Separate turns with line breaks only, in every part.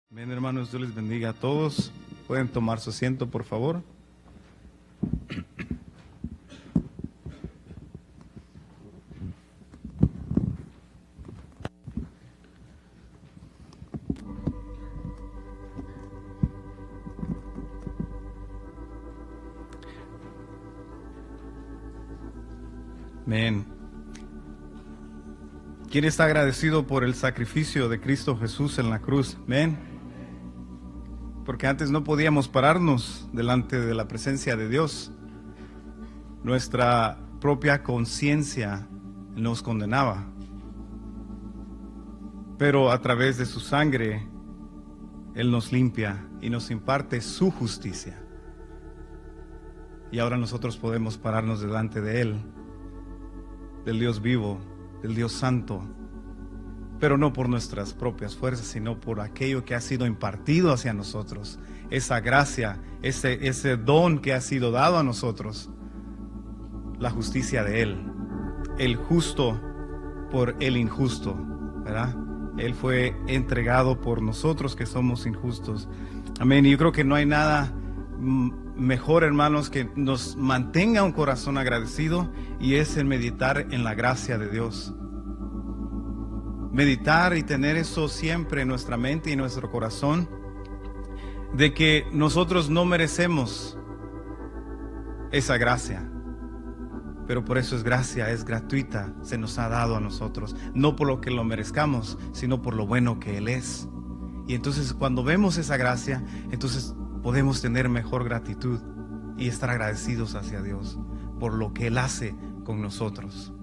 Bien, hermanos, Dios les bendiga a todos. Pueden tomar su asiento, por favor. Amén. ¿Quién está agradecido por el sacrificio de Cristo Jesús en la cruz? Amén. Porque antes no podíamos pararnos delante de la presencia de Dios. Nuestra propia conciencia nos condenaba. Pero a través de su sangre, Él nos limpia y nos imparte su justicia. Y ahora nosotros podemos pararnos delante de Él, del Dios vivo, del Dios santo, pero no por nuestras propias fuerzas, sino por aquello que ha sido impartido hacia nosotros, esa gracia, ese don que ha sido dado a nosotros, la justicia de Él, el justo por el injusto, ¿verdad? Él fue entregado por nosotros que somos injustos. Amén. Y yo creo que no hay nada mejor, hermanos, que nos mantenga un corazón agradecido, y es el meditar en la gracia de Dios. Meditar y tener eso siempre en nuestra mente y en nuestro corazón, de que nosotros no merecemos esa gracia, pero por eso es gracia, es gratuita, se nos ha dado a nosotros, no por lo que lo merezcamos, sino por lo bueno que Él es. Y entonces cuando vemos esa gracia, entonces podemos tener mejor gratitud y estar agradecidos hacia Dios por lo que Él hace con nosotros.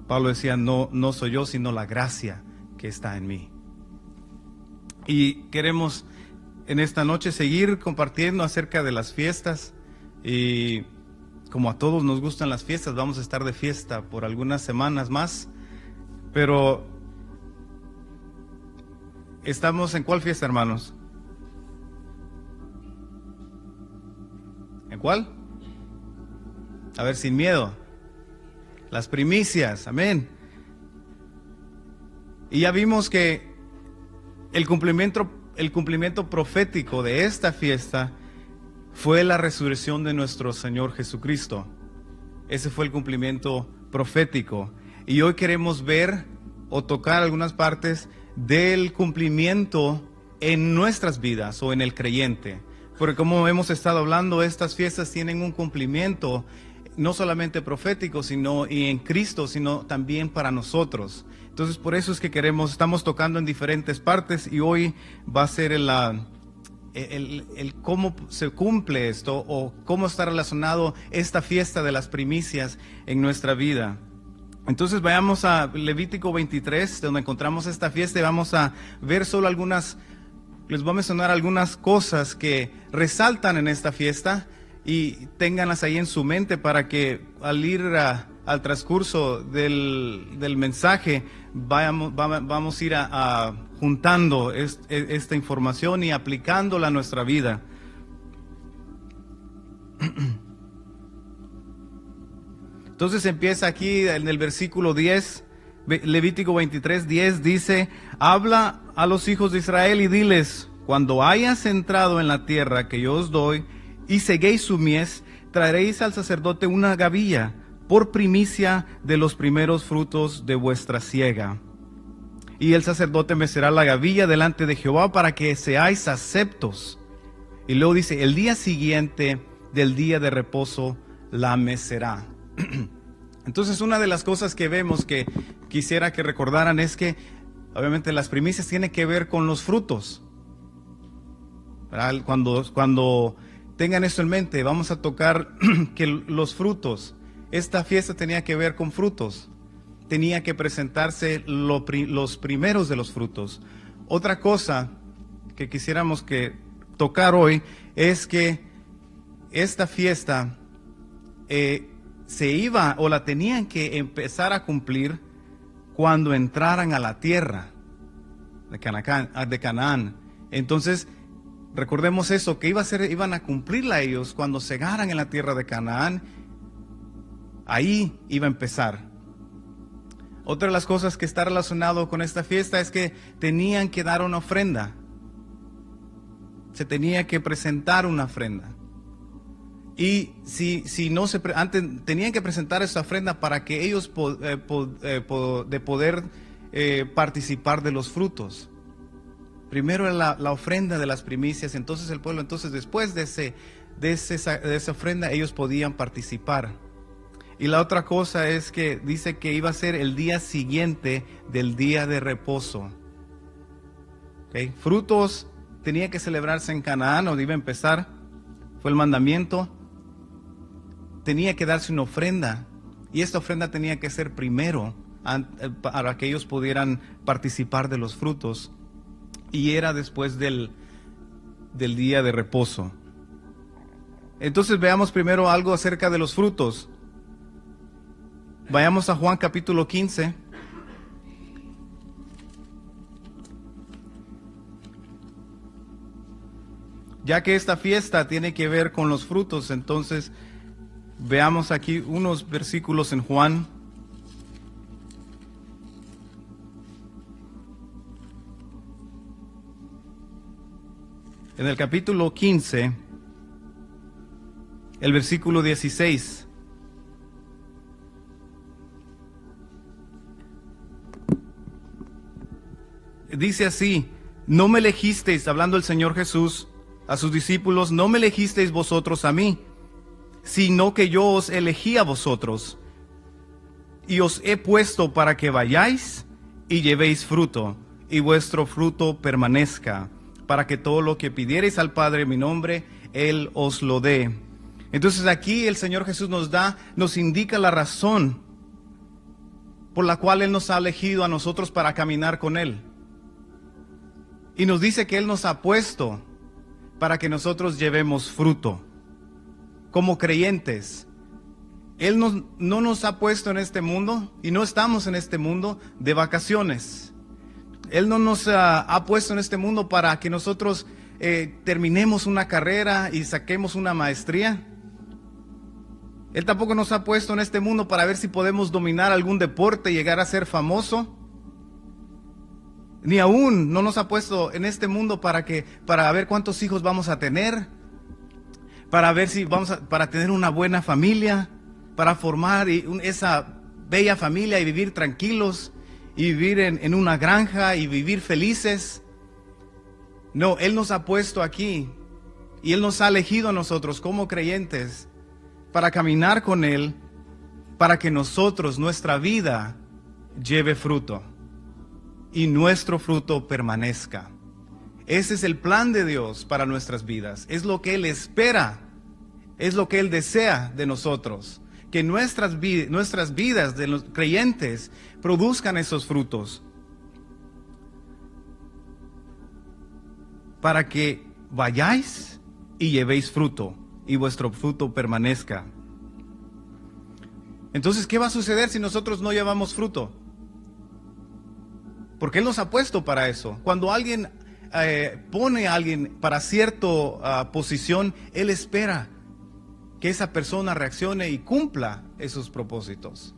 Pablo decía, no soy yo, sino la gracia que está en mí. Y queremos en esta noche seguir compartiendo acerca de las fiestas. Y como a todos nos gustan las fiestas, vamos a estar de fiesta por algunas semanas más. Pero ¿estamos en cuál fiesta, hermanos? ¿En cuál? A ver, sin miedo. Las primicias, amén. Y ya vimos que el cumplimiento profético de esta fiesta fue la resurrección de nuestro Señor Jesucristo. Ese fue el cumplimiento profético. Y hoy queremos ver o tocar algunas partes del cumplimiento en nuestras vidas o en el creyente. Porque como hemos estado hablando, estas fiestas tienen un cumplimiento no solamente profético, sino y en Cristo, sino también para nosotros. Entonces, por eso es que estamos tocando en diferentes partes, y hoy va a ser el cómo se cumple esto, o cómo está relacionado esta fiesta de las primicias en nuestra vida. Entonces vayamos a Levítico 23, donde encontramos esta fiesta, y vamos a ver solo les voy a mencionar algunas cosas que resaltan en esta fiesta, y ténganlas ahí en su mente para que al ir al transcurso del mensaje vamos a ir juntando esta información y aplicándola a nuestra vida. Entonces empieza aquí en el versículo 10, Levítico 23, 10 dice: habla a los hijos de Israel y diles, cuando hayas entrado en la tierra que yo os doy, y seguéis su mies, traeréis al sacerdote una gavilla por primicia de los primeros frutos de vuestra siega. Y el sacerdote mecerá la gavilla delante de Jehová para que seáis aceptos. Y luego dice, el día siguiente del día de reposo la mecerá. Entonces, una de las cosas que vemos que quisiera que recordaran es que obviamente las primicias tienen que ver con los frutos. ¿Verdad? Cuando tengan esto en mente, vamos a tocar que los frutos, esta fiesta tenía que ver con frutos, tenía que presentarse los primeros de los frutos. Otra cosa que quisiéramos tocar hoy es que esta fiesta se iba o la tenían que empezar a cumplir cuando entraran a la tierra de Canaán. Entonces, recordemos eso, que iban a cumplirla ellos cuando llegaran en la tierra de Canaán. Ahí iba a empezar. Otra de las cosas que está relacionado con esta fiesta es que tenían que dar una ofrenda. se tenía que presentar una ofrenda. Y si no se antes tenían que presentar esa ofrenda para que ellos poder participar de los frutos. Primero era la ofrenda de las primicias, entonces el pueblo, entonces después de esa ofrenda ellos podían participar. Y la otra cosa es que dice que iba a ser el día siguiente del día de reposo. ¿Okay? Frutos tenía que celebrarse en Canaán, o iba a empezar, fue el mandamiento. Tenía que darse una ofrenda, y esta ofrenda tenía que ser primero para que ellos pudieran participar de los frutos, y era después del día de reposo. Entonces veamos primero algo acerca de los frutos. Vayamos a Juan capítulo 15. Ya que esta fiesta tiene que ver con los frutos, entonces veamos aquí unos versículos en Juan. En el capítulo 15, el versículo 16. Dice así: no me elegisteis, hablando el Señor Jesús a sus discípulos, no me elegisteis vosotros a mí, sino que yo os elegí a vosotros, y os he puesto para que vayáis y llevéis fruto, y vuestro fruto permanezca, para que todo lo que pidiereis al Padre en mi nombre, Él os lo dé. Entonces aquí el Señor Jesús nos indica la razón por la cual Él nos ha elegido a nosotros para caminar con Él. Y nos dice que Él nos ha puesto para que nosotros llevemos fruto. Como creyentes, Él no nos ha puesto en este mundo, y no estamos en este mundo de vacaciones. Él no nos ha puesto en este mundo para que nosotros terminemos una carrera y saquemos una maestría. Él tampoco nos ha puesto en este mundo para ver si podemos dominar algún deporte y llegar a ser famoso. Ni aún no nos ha puesto en este mundo para ver cuántos hijos vamos a tener, para ver si para tener una buena familia, para formar esa bella familia y vivir tranquilos y vivir en una granja y vivir felices. No, Él nos ha puesto aquí y Él nos ha elegido a nosotros como creyentes para caminar con Él, para que nuestra vida lleve fruto y nuestro fruto permanezca. Ese es el plan de Dios para nuestras vidas. Es lo que Él espera, es lo que Él desea de nosotros, que nuestras vidas de los creyentes produzcan esos frutos, para que vayáis y llevéis fruto y vuestro fruto permanezca. Entonces, ¿qué va a suceder si nosotros no llevamos fruto? Porque Él nos ha puesto para eso. Cuando alguien pone a alguien para cierta posición, Él espera que esa persona reaccione y cumpla esos propósitos.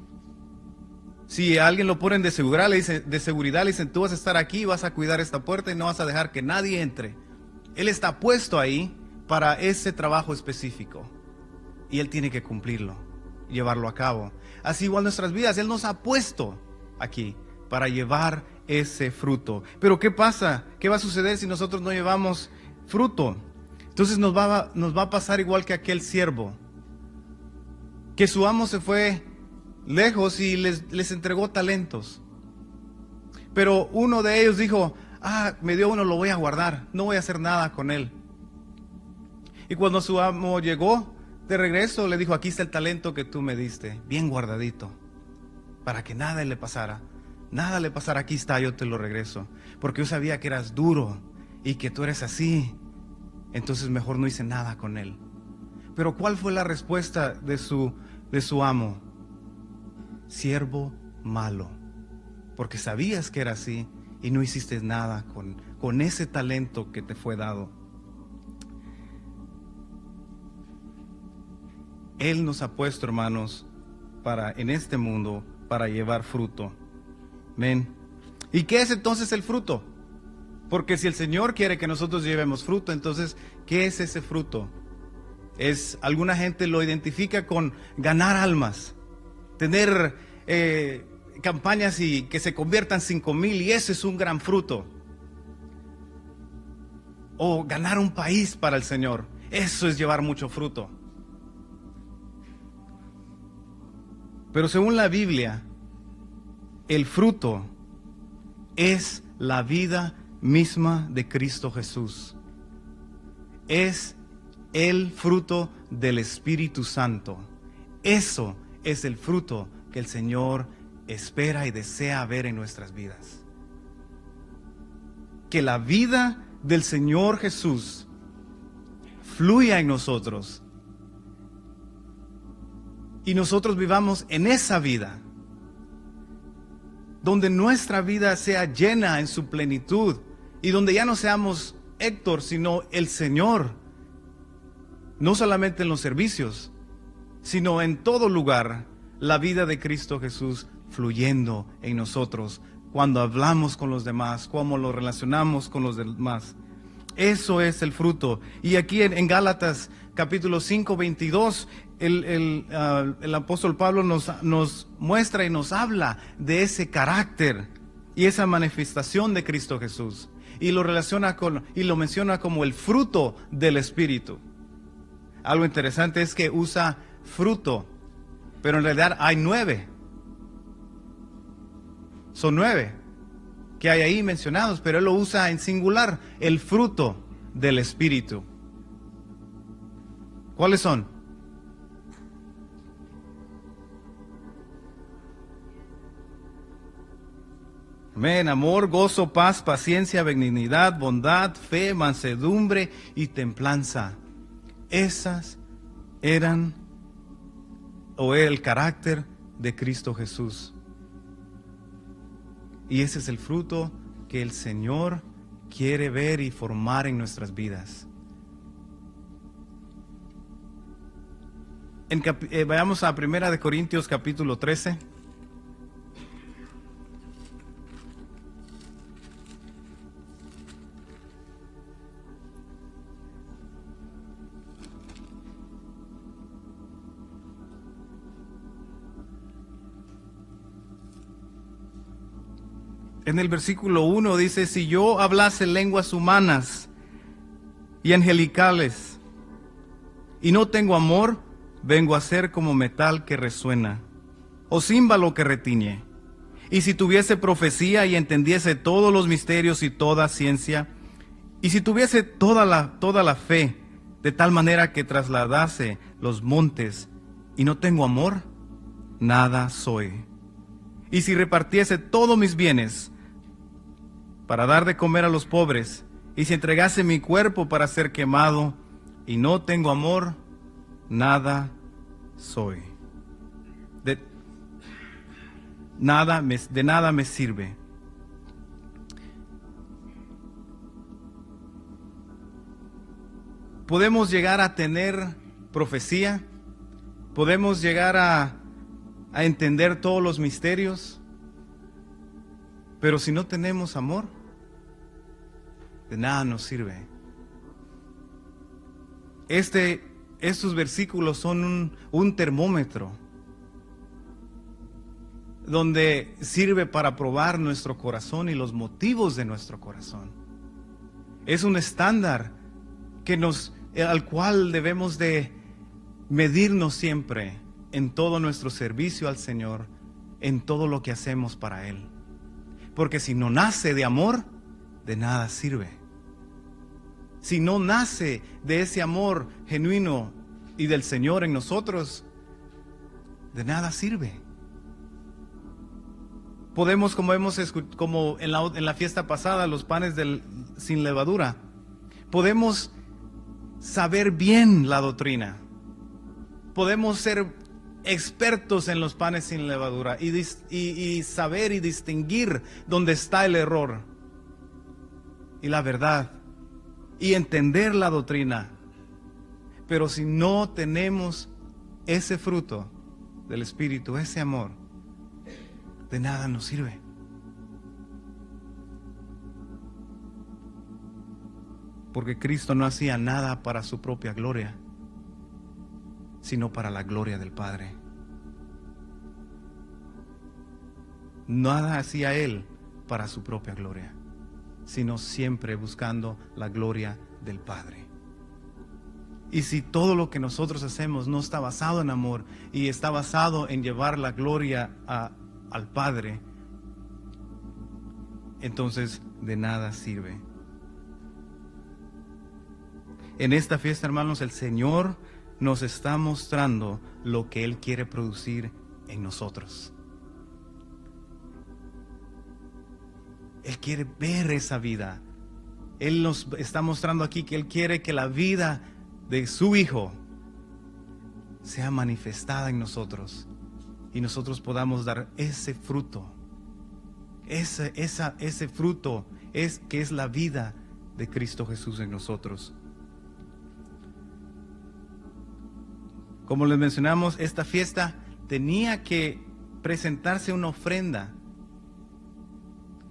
Si a alguien lo ponen de seguridad, le dicen, tú vas a estar aquí, vas a cuidar esta puerta y no vas a dejar que nadie entre. Él está puesto ahí para ese trabajo específico, y Él tiene que cumplirlo, llevarlo a cabo. Así igual nuestras vidas, Él nos ha puesto aquí para llevar ese fruto. Pero ¿qué pasa? ¿Qué va a suceder si nosotros no llevamos fruto? Entonces nos va a pasar igual que aquel siervo, que su amo se fue lejos y les entregó talentos. Pero uno de ellos dijo, me dio uno, lo voy a guardar, no voy a hacer nada con él. Y cuando su amo llegó de regreso, le dijo, aquí está el talento que tú me diste, bien guardadito, para que nada le pasara. Nada le pasará, aquí está, yo te lo regreso. Porque yo sabía que eras duro y que tú eres así. Entonces mejor no hice nada con él. Pero ¿cuál fue la respuesta de su amo? Siervo malo. Porque sabías que era así y no hiciste nada con ese talento que te fue dado. Él nos ha puesto, hermanos, en este mundo para llevar fruto. Amén. ¿Y qué es entonces el fruto? Porque si el Señor quiere que nosotros llevemos fruto, entonces, ¿qué es ese fruto? Alguna gente lo identifica con ganar almas, tener campañas y que se conviertan 5,000, y ese es un gran fruto. O ganar un país para el Señor, eso es llevar mucho fruto. Pero según la Biblia, el fruto es la vida misma de Cristo Jesús. Es el fruto del Espíritu Santo. Eso es el fruto que el Señor espera y desea ver en nuestras vidas. Que la vida del Señor Jesús fluya en nosotros y nosotros vivamos en esa vida, donde nuestra vida sea llena en su plenitud y donde ya no seamos Héctor, sino el Señor, no solamente en los servicios, sino en todo lugar, la vida de Cristo Jesús fluyendo en nosotros, cuando hablamos con los demás, cómo nos relacionamos con los demás. Eso es el fruto. Y aquí en Gálatas capítulo 5, 22, el apóstol Pablo nos muestra y nos habla de ese carácter y esa manifestación de Cristo Jesús. Y lo relaciona y lo menciona como el fruto del Espíritu. Algo interesante es que usa fruto, pero en realidad hay 9. Son 9 que hay ahí mencionados, pero él lo usa en singular, el fruto del Espíritu. ¿Cuáles son? Amén. Amor, gozo, paz, paciencia, benignidad, bondad, fe, mansedumbre y templanza. Esas eran o era el carácter de Cristo Jesús. Y ese es el fruto que el Señor quiere ver y formar en nuestras vidas. Vayamos a 1 Corintios capítulo 13. En el versículo 1 dice: si yo hablase lenguas humanas y angelicales y no tengo amor, vengo a ser como metal que resuena o címbalo que retiñe. Y si tuviese profecía y entendiese todos los misterios y toda ciencia, y si tuviese toda la fe, de tal manera que trasladase los montes, y no tengo amor, nada soy. Y si repartiese todos mis bienes para dar de comer a los pobres, y si entregase mi cuerpo para ser quemado, y no tengo amor, nada soy. De nada me sirve. Podemos llegar a tener profecía, podemos llegar a entender todos los misterios, pero si no tenemos amor, de nada nos sirve. Estos versículos son un termómetro donde sirve para probar nuestro corazón y los motivos de nuestro corazón. Es un estándar al cual debemos de medirnos siempre en todo nuestro servicio al Señor, en todo lo que hacemos para Él. Porque si no nace de amor, de nada sirve. Si no nace de ese amor genuino y del Señor en nosotros, de nada sirve. Podemos, como en la fiesta pasada, los panes sin levadura, podemos saber bien la doctrina. Podemos ser expertos en los panes sin levadura y saber y distinguir dónde está el error y la verdad y entender la doctrina. Pero si no tenemos ese fruto del Espíritu, ese amor, de nada nos sirve. Porque Cristo no hacía nada para su propia gloria, sino para la gloria del Padre. Nada hacía Él para su propia gloria, sino siempre buscando la gloria del Padre. Y si todo lo que nosotros hacemos no está basado en amor y está basado en llevar la gloria al Padre, entonces de nada sirve. En esta fiesta, hermanos, el Señor nos está mostrando lo que Él quiere producir en nosotros. Él quiere ver esa vida. Él nos está mostrando aquí que Él quiere que la vida de su Hijo sea manifestada en nosotros y nosotros podamos dar ese fruto. Ese fruto que es la vida de Cristo Jesús en nosotros. Como les mencionamos, esta fiesta tenía que presentarse una ofrenda.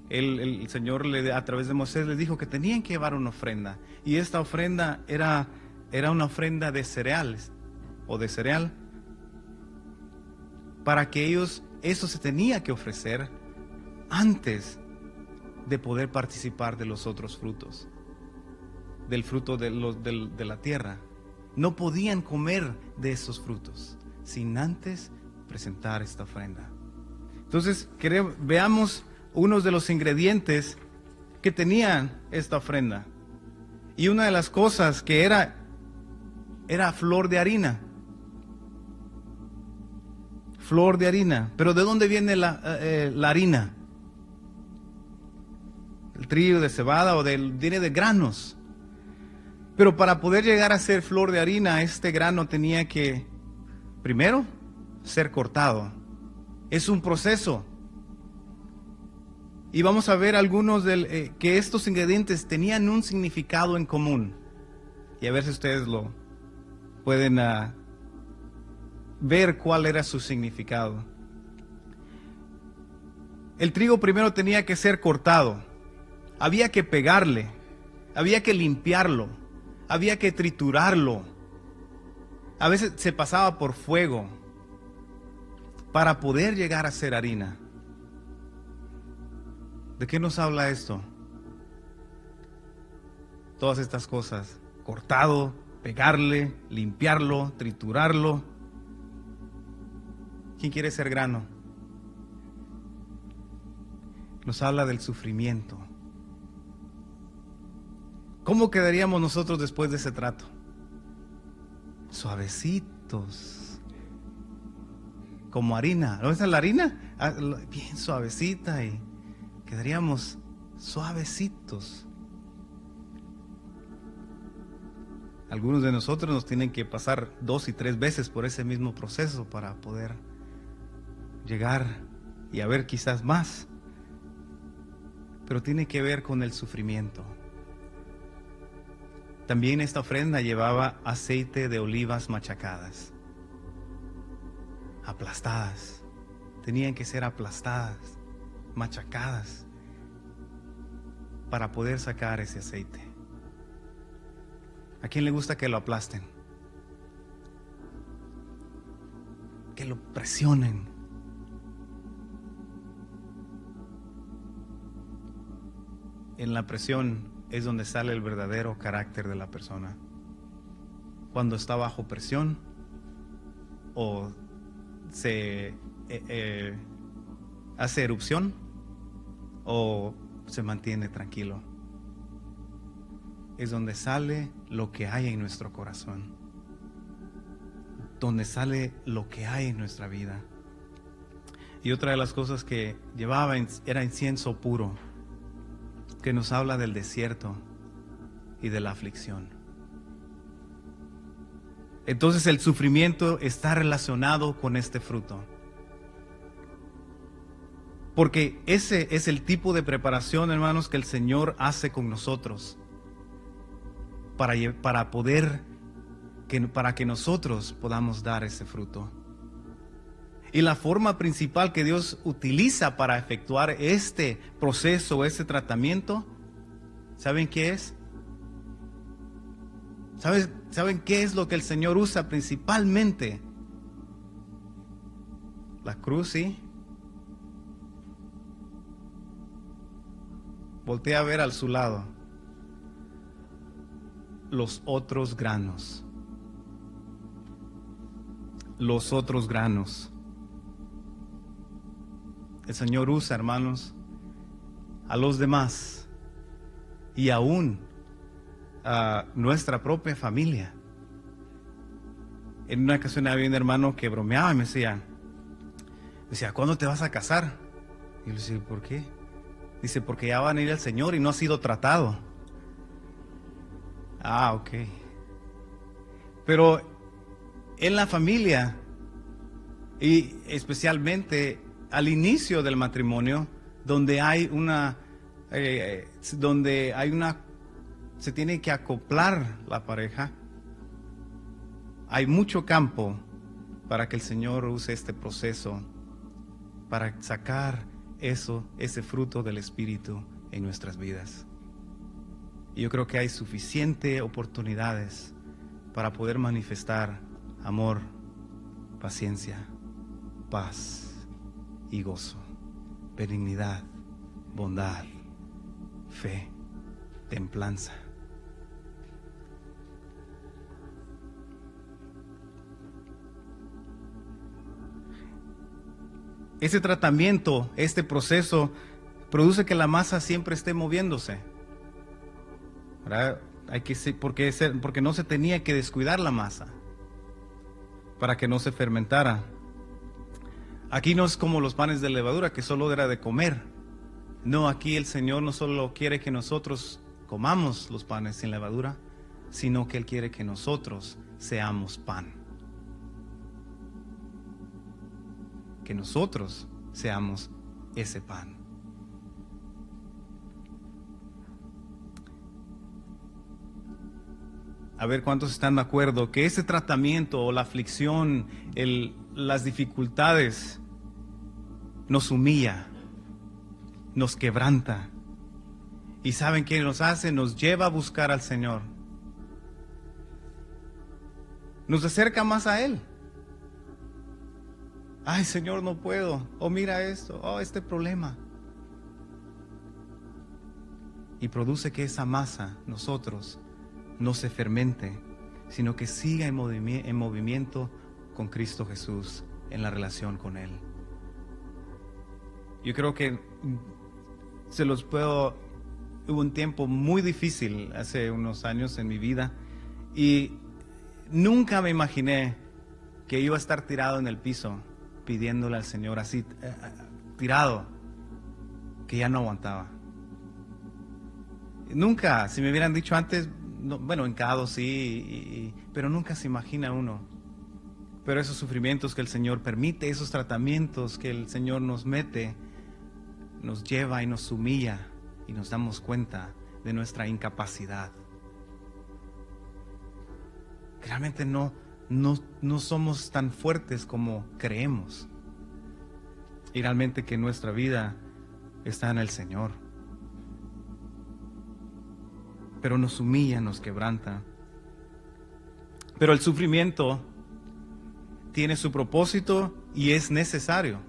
El Señor a través de Moisés les dijo que tenían que llevar una ofrenda. Y esta ofrenda era una ofrenda de cereales o de cereal. Para que eso se tenía que ofrecer antes de poder participar de los otros frutos, del fruto de la tierra. No podían comer de esos frutos sin antes presentar esta ofrenda. Entonces, veamos unos de los ingredientes que tenían esta ofrenda. Y una de las cosas que era flor de harina. Flor de harina. Pero ¿de dónde viene la harina? El trigo, de cebada viene de granos. Pero para poder llegar a ser flor de harina, este grano tenía que, primero, ser cortado. Es un proceso. Y vamos a ver algunos que estos ingredientes tenían un significado en común. Y a ver si ustedes lo pueden ver cuál era su significado. El trigo primero tenía que ser cortado. Había que pegarle. Había que limpiarlo. Había que triturarlo. A veces se pasaba por fuego para poder llegar a ser harina. ¿De qué nos habla esto? Todas estas cosas. Cortado, pegarle, limpiarlo, triturarlo. ¿Quién quiere ser grano? Nos habla del sufrimiento. ¿Cómo quedaríamos nosotros después de ese trato? Suavecitos. Como harina. ¿No es la harina? Bien suavecita y quedaríamos suavecitos. Algunos de nosotros nos tienen que pasar 2 y 3 veces por ese mismo proceso para poder llegar y haber quizás más. Pero tiene que ver con el sufrimiento. También esta ofrenda llevaba aceite de olivas machacadas, aplastadas. Tenían que ser aplastadas, machacadas, para poder sacar ese aceite. ¿A quién le gusta que lo aplasten? Que lo presionen. En la presión es donde sale el verdadero carácter de la persona. Cuando está bajo presión o se hace erupción o se mantiene tranquilo. Es donde sale lo que hay en nuestro corazón, donde sale lo que hay en nuestra vida. Y otra de las cosas que llevaba era incienso puro, que nos habla del desierto y de la aflicción. Entonces el sufrimiento está relacionado con este fruto, porque ese es el tipo de preparación, hermanos, que el Señor hace con nosotros para que nosotros podamos dar ese fruto. Y la forma principal que Dios utiliza para efectuar este proceso, este tratamiento, ¿saben qué es? ¿Saben qué es lo que el Señor usa principalmente? La cruz, sí. Voltea a ver al su lado. Los otros granos. Los otros granos. El Señor usa, hermanos, a los demás y aún a nuestra propia familia. En una ocasión había un hermano que bromeaba y me decía, ¿cuándo te vas a casar? Y yo le decía, ¿por qué? Dice, porque ya van a ir al Señor y no ha sido tratado. Ah, ok. Pero en la familia, y especialmente al inicio del matrimonio, donde hay se tiene que acoplar la pareja, hay mucho campo para que el Señor use este proceso para sacar ese fruto del Espíritu en nuestras vidas. Y yo creo que hay suficientes oportunidades para poder manifestar amor, paciencia, paz y gozo, benignidad, bondad, fe, templanza. Ese tratamiento, este proceso, produce que la masa siempre esté moviéndose, ¿verdad? Porque no se tenía que descuidar la masa para que no se fermentara. Aquí no es como los panes de levadura, que solo era de comer. No, aquí el Señor no solo quiere que nosotros comamos los panes sin levadura, sino que Él quiere que nosotros seamos pan. Que nosotros seamos ese pan. A ver cuántos están de acuerdo que ese tratamiento o la aflicción, las dificultades nos humilla, nos quebranta. ¿Y saben qué nos hace? Nos lleva a buscar al Señor. Nos acerca más a Él. Ay, Señor, no puedo. Oh, mira esto. Oh, este problema. Y produce que esa masa, nosotros, no se fermente, sino que siga en movimiento con Cristo Jesús, en la relación con Él. Yo creo que hubo un tiempo muy difícil hace unos años en mi vida y nunca me imaginé que iba a estar tirado en el piso pidiéndole al Señor así, tirado, que ya no aguantaba. Nunca, si me hubieran dicho antes, no, bueno, hincado sí, pero nunca se imagina uno. Pero esos sufrimientos que el Señor permite, esos tratamientos que el Señor nos mete, nos lleva y nos humilla y nos damos cuenta de nuestra incapacidad. Realmente no somos tan fuertes como creemos. Y realmente que nuestra vida está en el Señor. Pero nos humilla, nos quebranta. Pero el sufrimiento tiene su propósito y es necesario.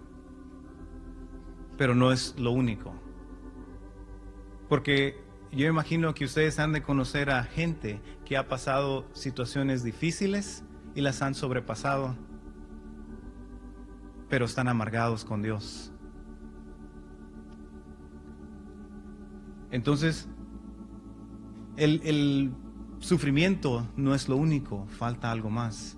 Pero no es lo único. Porque yo imagino que ustedes han de conocer a gente que ha pasado situaciones difíciles y las han sobrepasado, pero están amargados con Dios. Entonces, el sufrimiento no es lo único, falta algo más.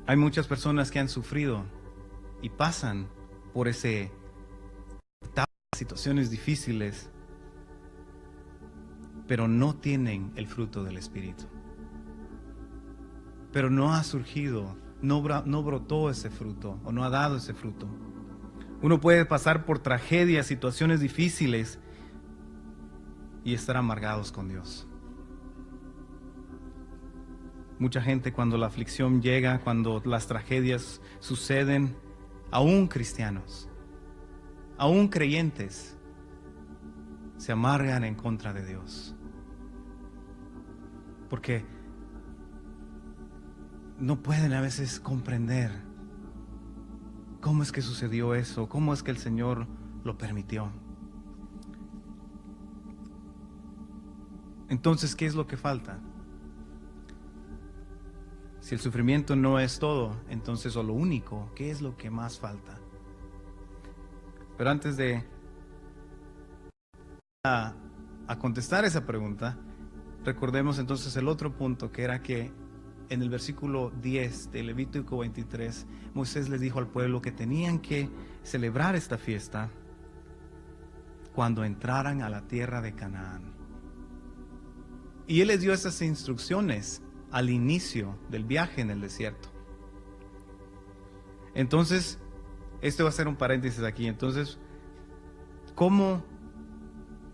Hay muchas personas que han sufrido y pasan por situaciones difíciles, pero no tienen el fruto del Espíritu. Pero no ha surgido, no brotó ese fruto o no ha dado ese fruto. Uno puede pasar por tragedias, situaciones difíciles y estar amargados con Dios. Mucha gente, cuando la aflicción llega, cuando las tragedias suceden, aún cristianos, aún creyentes, se amargan en contra de Dios. Porque no pueden a veces comprender cómo es que sucedió eso, cómo es que el Señor lo permitió. Entonces, ¿qué es lo que falta? Si el sufrimiento no es todo, entonces, o lo único, ¿qué es lo que más falta? Pero antes de a contestar esa pregunta, recordemos entonces el otro punto, que era que en el versículo 10 de Levítico 23, Moisés les dijo al pueblo que tenían que celebrar esta fiesta cuando entraran a la tierra de Canaán. Y él les dio esas instrucciones al inicio del viaje en el desierto. Entonces, esto va a ser un paréntesis aquí. Entonces, ¿cómo?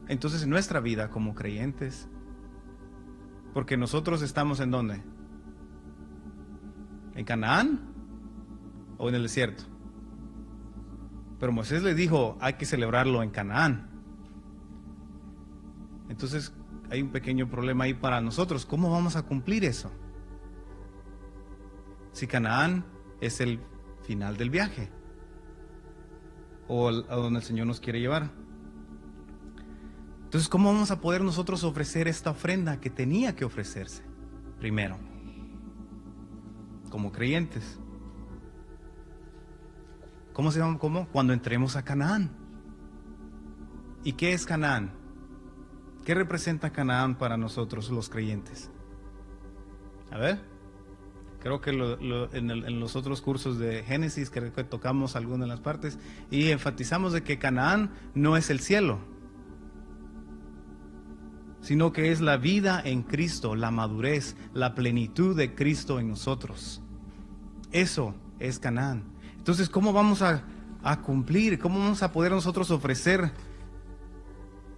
Entonces, en nuestra vida como creyentes, porque nosotros estamos ¿en dónde? ¿En Canaán o en el desierto? Pero Moisés le dijo, hay que celebrarlo en Canaán. Entonces, hay un pequeño problema ahí para nosotros. ¿Cómo vamos a cumplir eso? Si Canaán es el final del viaje, o a donde el Señor nos quiere llevar. Entonces, ¿cómo vamos a poder nosotros ofrecer esta ofrenda que tenía que ofrecerse? Primero, como creyentes. ¿Cómo se llama? ¿Cómo? Cuando entremos a Canaán. ¿Y qué es Canaán? ¿Qué representa Canaán para nosotros los creyentes? A ver, creo que en los otros cursos de Génesis creo que tocamos algunas de las partes y enfatizamos de que Canaán no es el cielo, sino que es la vida en Cristo, la madurez, la plenitud de Cristo en nosotros. Eso es Canaán. Entonces, ¿cómo vamos a cumplir? ¿Cómo vamos a poder nosotros ofrecer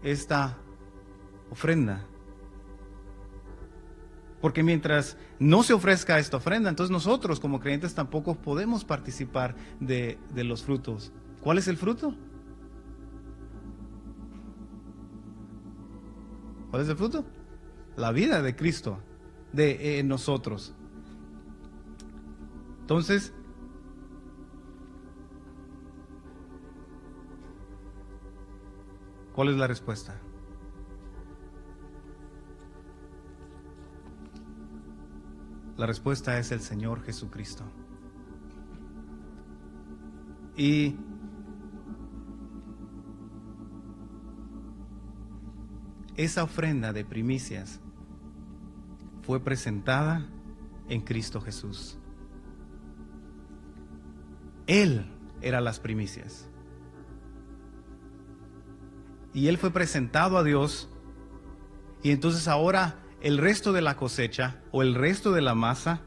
esta ofrenda? Porque mientras no se ofrezca esta ofrenda, entonces nosotros como creyentes tampoco podemos participar de los frutos. ¿Cuál es el fruto? ¿Cuál es el fruto? La vida de Cristo, de nosotros. Entonces, ¿cuál es la respuesta? La respuesta es el Señor Jesucristo. Y esa ofrenda de primicias fue presentada en Cristo Jesús. Él era las primicias. Y Él fue presentado a Dios. Y entonces ahora el resto de la cosecha o el resto de la masa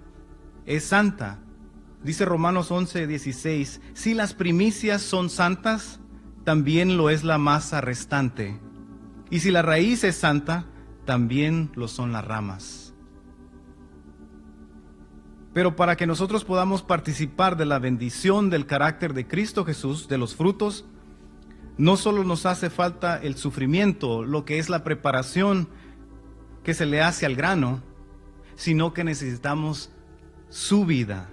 es santa. Dice Romanos 11:16, si las primicias son santas, también lo es la masa restante. Y si la raíz es santa, también lo son las ramas. Pero para que nosotros podamos participar de la bendición del carácter de Cristo Jesús, de los frutos, no solo nos hace falta el sufrimiento, lo que es la preparación que se le hace al grano, sino que necesitamos su vida.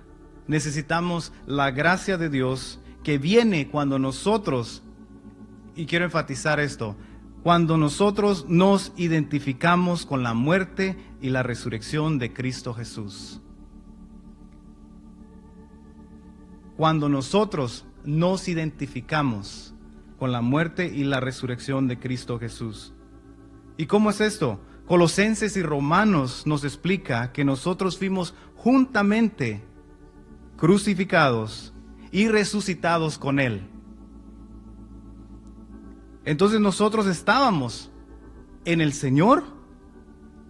Necesitamos la gracia de Dios que viene cuando nosotros, y quiero enfatizar esto, cuando nosotros nos identificamos con la muerte y la resurrección de Cristo Jesús. Cuando nosotros nos identificamos con la muerte y la resurrección de Cristo Jesús. ¿Y cómo es esto? Colosenses y Romanos nos explica que nosotros fuimos juntamente crucificados y resucitados con Él. Entonces nosotros estábamos en el Señor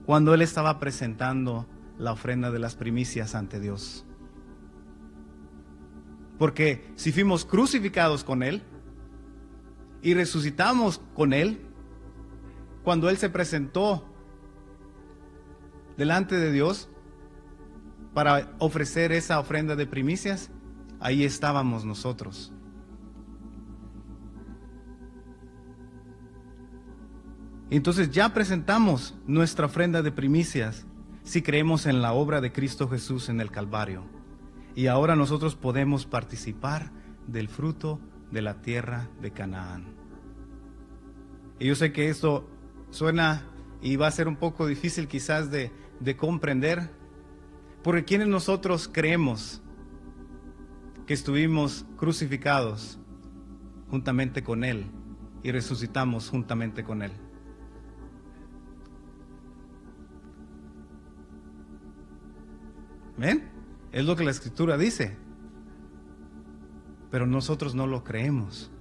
cuando Él estaba presentando la ofrenda de las primicias ante Dios. Porque si fuimos crucificados con Él y resucitamos con Él, cuando Él se presentó delante de Dios para ofrecer esa ofrenda de primicias, ahí estábamos nosotros. Entonces ya presentamos nuestra ofrenda de primicias si creemos en la obra de Cristo Jesús en el Calvario. Y ahora nosotros podemos participar del fruto de la tierra de Canaán. Y yo sé que esto suena y va a ser un poco difícil quizás de comprender, porque quienes nosotros creemos que estuvimos crucificados juntamente con Él y resucitamos juntamente con Él. ¿Ven? Es lo que la Escritura dice. Pero nosotros no lo creemos.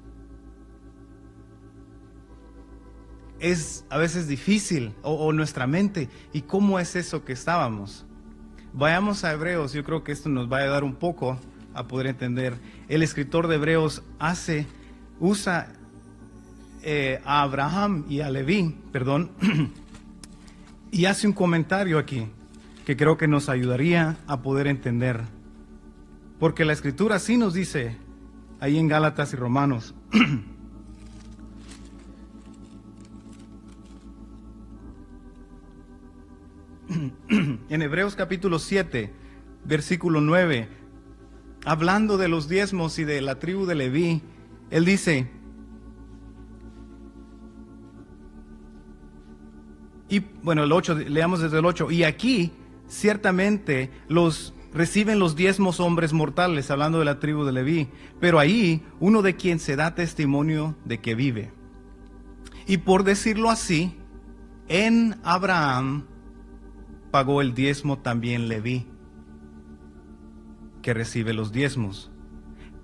Es a veces difícil, o nuestra mente, ¿y cómo es eso que estábamos? Vayamos a Hebreos, yo creo que esto nos va a ayudar un poco a poder entender. El escritor de Hebreos usa a Abraham y a Leví, y hace un comentario aquí que creo que nos ayudaría a poder entender. Porque la Escritura sí nos dice, ahí en Gálatas y Romanos, en Hebreos capítulo 7, versículo 9, hablando de los diezmos y de la tribu de Leví, él dice, y bueno, el 8, leamos desde el 8, y aquí ciertamente reciben los diezmos hombres mortales, hablando de la tribu de Leví, pero ahí uno de quien se da testimonio de que vive. Y por decirlo así, en Abraham pagó el diezmo también Leví, que recibe los diezmos,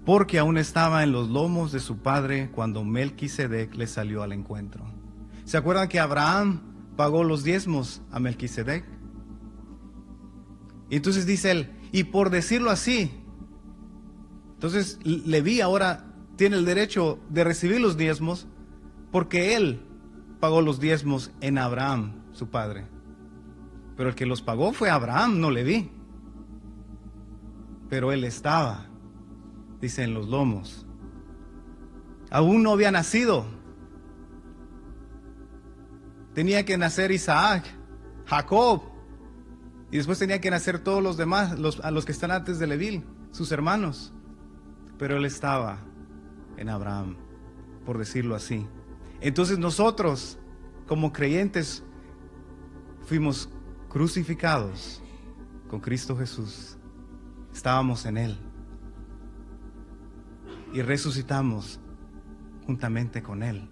porque aún estaba en los lomos de su padre cuando Melquisedec le salió al encuentro. ¿Se acuerdan que Abraham pagó los diezmos a Melquisedec? Y entonces dice él, y por decirlo así, entonces Leví ahora tiene el derecho de recibir los diezmos porque él pagó los diezmos en Abraham, su padre. Pero el que los pagó fue Abraham, no Leví. Pero él estaba, dice, en los lomos. Aún no había nacido. Tenía que nacer Isaac, Jacob, y después tenía que nacer todos los demás, a los que están antes de Leví, sus hermanos. Pero él estaba en Abraham, por decirlo así. Entonces nosotros, como creyentes, fuimos crucificados con Cristo Jesús. Estábamos en Él. Y resucitamos juntamente con Él.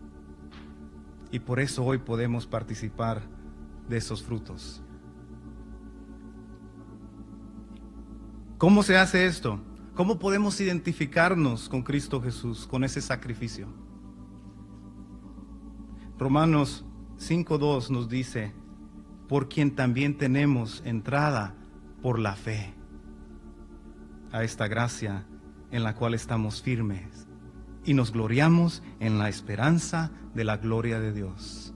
Y por eso hoy podemos participar de esos frutos. ¿Cómo se hace esto? ¿Cómo podemos identificarnos con Cristo Jesús, con ese sacrificio? Romanos 5:2 nos dice, por quien también tenemos entrada por la fe a esta gracia en la cual estamos firmes y nos gloriamos en la esperanza de la gloria de Dios.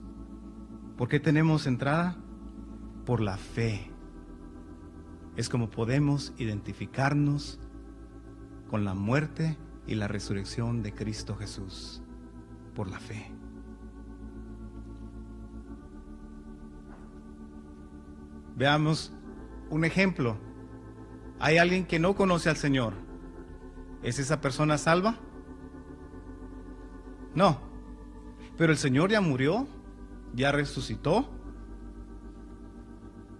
¿Por qué tenemos entrada? Por la fe. Es como podemos identificarnos con la muerte y la resurrección de Cristo Jesús, por la fe. Veamos un ejemplo. Hay alguien que no conoce al Señor. ¿Es esa persona salva? No. Pero el Señor ya murió, ya resucitó.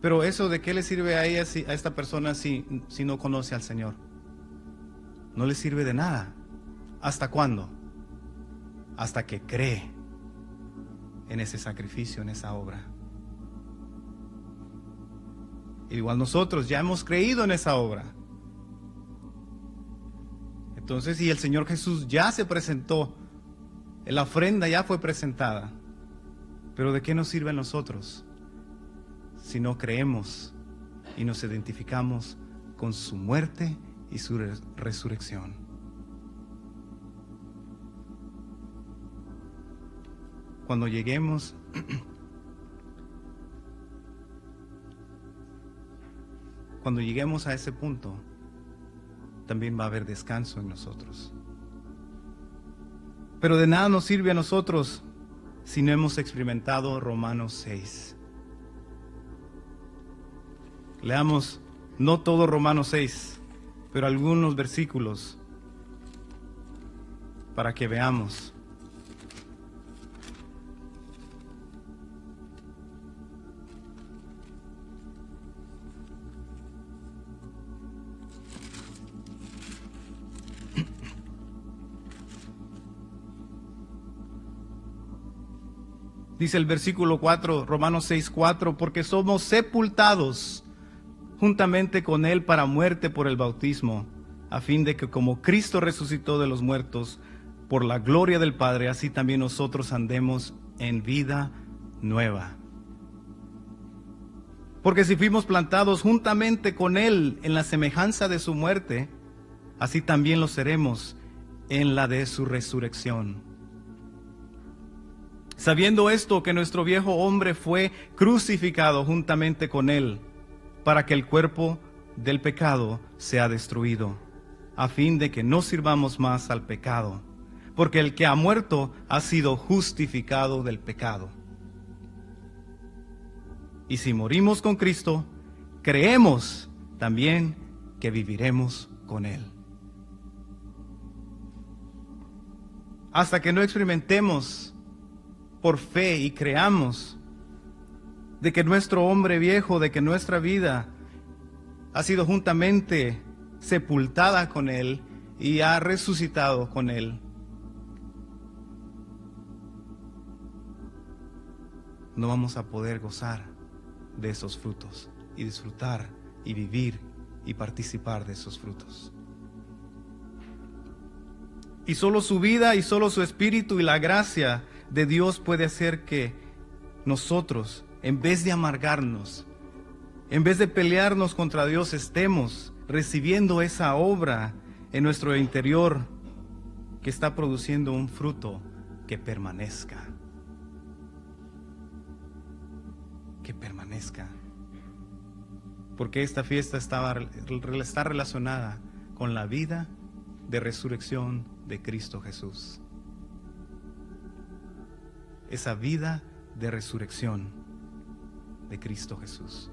Pero eso, ¿de qué le sirve a ella, a esta persona si no conoce al Señor? No le sirve de nada. ¿Hasta cuándo? Hasta que cree en ese sacrificio, en esa obra. Igual nosotros ya hemos creído en esa obra. Entonces, y el Señor Jesús ya se presentó, la ofrenda ya fue presentada. Pero ¿de qué nos sirve a nosotros si no creemos y nos identificamos con su muerte y su resurrección? Cuando lleguemos a ese punto, también va a haber descanso en nosotros. Pero de nada nos sirve a nosotros si no hemos experimentado Romanos 6? Leamos, no todo Romanos 6, pero algunos versículos para que veamos. Dice el versículo 4, Romanos 6:4, porque somos sepultados juntamente con Él para muerte por el bautismo, a fin de que como Cristo resucitó de los muertos por la gloria del Padre, así también nosotros andemos en vida nueva. Porque si fuimos plantados juntamente con Él en la semejanza de su muerte, así también lo seremos en la de su resurrección. Sabiendo esto, que nuestro viejo hombre fue crucificado juntamente con Él, para que el cuerpo del pecado sea destruido, a fin de que no sirvamos más al pecado, porque el que ha muerto ha sido justificado del pecado. Y si morimos con Cristo, creemos también que viviremos con Él. Hasta que no experimentemos por fe y creamos de que nuestro hombre viejo, de que nuestra vida ha sido juntamente sepultada con Él y ha resucitado con Él, no vamos a poder gozar de esos frutos y disfrutar y vivir y participar de esos frutos. Y solo su vida y solo su espíritu y la gracia de Dios puede hacer que nosotros, en vez de amargarnos, en vez de pelearnos contra Dios, estemos recibiendo esa obra en nuestro interior que está produciendo un fruto que permanezca. Que permanezca. Porque esta fiesta está relacionada con la vida de resurrección de Cristo Jesús. Esa vida de resurrección de Cristo Jesús.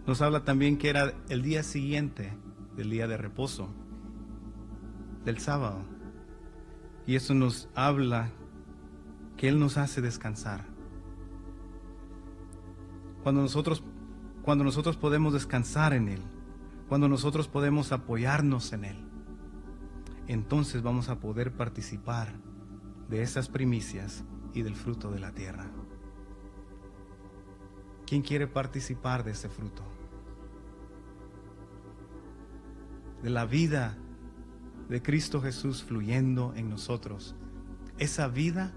Nos habla también que era el día siguiente del día de reposo, del sábado. Y eso nos habla que Él nos hace descansar. Cuando nosotros podemos descansar en Él, cuando nosotros podemos apoyarnos en Él, entonces vamos a poder participar de esas primicias y del fruto de la tierra. ¿Quién quiere participar de ese fruto? De la vida de Cristo Jesús fluyendo en nosotros. Esa vida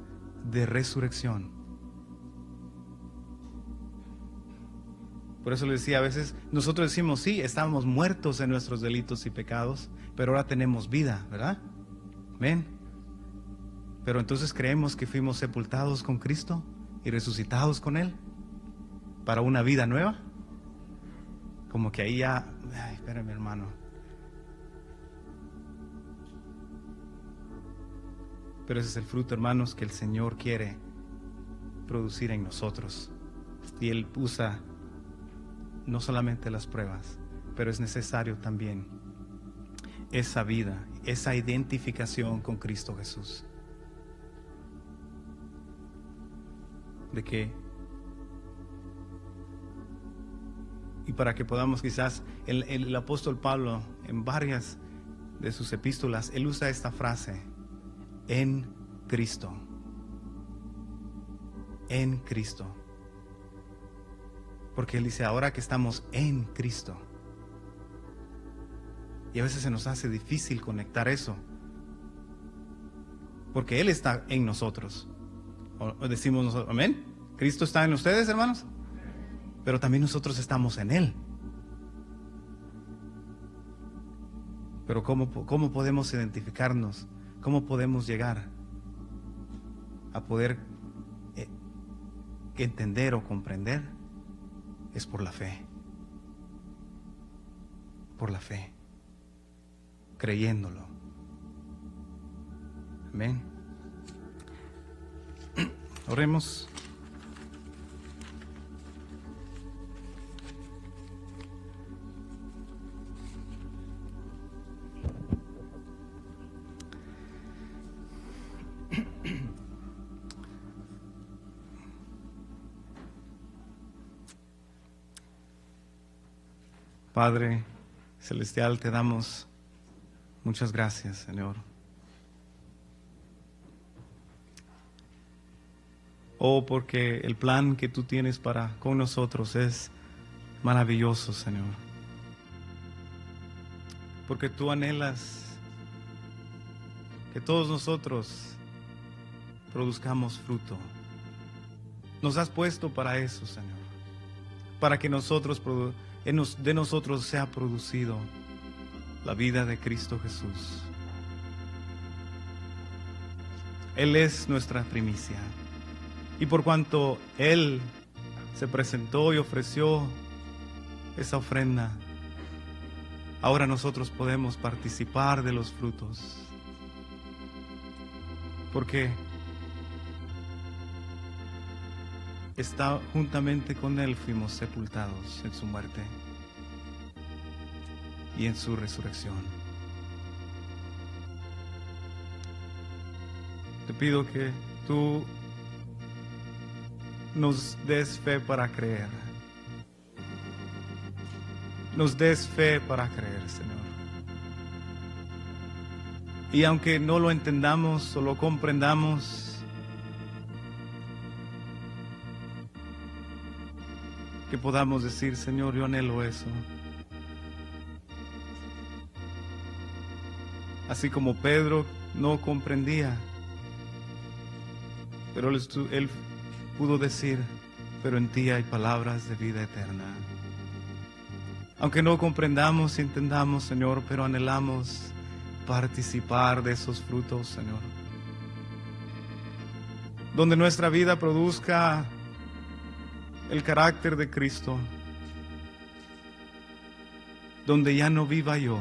de resurrección. Por eso le decía, a veces nosotros decimos, sí, estábamos muertos en nuestros delitos y pecados, pero ahora tenemos vida, ¿verdad? Amén. Pero entonces creemos que fuimos sepultados con Cristo y resucitados con Él para una vida nueva. Como que ahí ya, espérame, hermano. Pero ese es el fruto, hermanos, que el Señor quiere producir en nosotros. Y Él usa no solamente las pruebas, pero es necesario también esa vida, esa identificación con Cristo Jesús. De que, y para que podamos quizás, el apóstol Pablo en varias de sus epístolas, él usa esta frase, en Cristo. En Cristo. Porque él dice, ahora que estamos en Cristo. Y a veces se nos hace difícil conectar eso. Porque Él está en nosotros. O decimos nosotros, amén. Cristo está en ustedes, hermanos. Pero también nosotros estamos en Él. Pero ¿cómo podemos identificarnos? ¿Cómo podemos llegar a poder entender o comprender? Es por la fe. por la fe, creyéndolo. Amén. Oremos. Padre Celestial, te damos muchas gracias, Señor. Oh, porque el plan que tú tienes con nosotros es maravilloso, Señor. Porque tú anhelas que todos nosotros produzcamos fruto. Nos has puesto para eso, Señor. Para que de nosotros sea producido la vida de Cristo Jesús. Él es nuestra primicia. Y por cuanto Él se presentó y ofreció esa ofrenda, ahora nosotros podemos participar de los frutos. Porque juntamente con Él fuimos sepultados en su muerte y en su resurrección. Te pido que tú nos des fe para creer. Nos des fe para creer, Señor. Y aunque no lo entendamos o lo comprendamos, que podamos decir, Señor, yo anhelo eso. Así como Pedro no comprendía, pero él pudo decir, pero en ti hay palabras de vida eterna. Aunque no comprendamos y entendamos, Señor, pero anhelamos participar de esos frutos, Señor. Donde nuestra vida produzca el carácter de Cristo, donde ya no viva yo,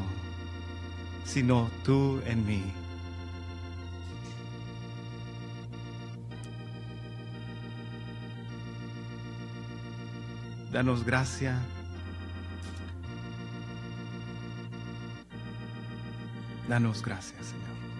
sino tú en mí. Danos gracia. Danos gracias, Señor.